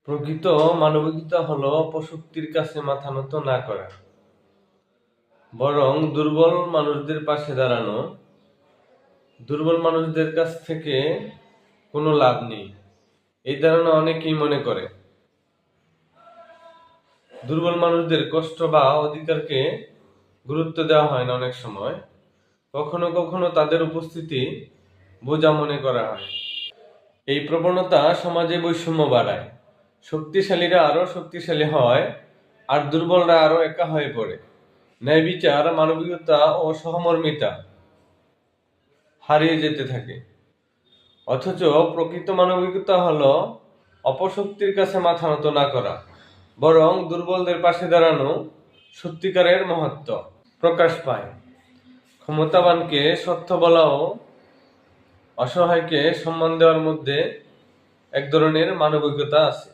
প্রকৃত মানবিকতা হলো অপশক্তির কাছে মাথা নত না করা, বরং দুর্বল মানুষদের পাশে দাঁড়ানো। দুর্বল মানুষদের কাছ থেকে কোনো লাভ নেই, এই ধারণা অনেকেই মনে করে। দুর্বল মানুষদের কষ্ট বা অধিকারকে গুরুত্ব দেওয়া হয় না অনেক সময়। কখনো কখনো তাদের উপস্থিতি বোঝা মনে করা হয়। এই প্রবণতা সমাজে বৈষম্য বাড়ায়। শক্তিশালীরা আরো শক্তিশালী হয় আর দুর্বলরা আরো একা হয়ে পড়ে। ন্যায় বিচার, মানবিকতা ও সহমর্মিতা হারিয়ে যেতে থাকে। অথচ প্রকৃত মানবিকতা হলো অপশক্তির কাছে মাথা নত না করা, বরং দুর্বলদের পাশে দাঁড়ানো। সত্যিকারের মহত্ব প্রকাশ পায় ক্ষমতাবানকে সত্য বলা ও অসহায়কে সম্মান দেওয়ার মধ্যে এক ধরনের মানবিকতা আছে।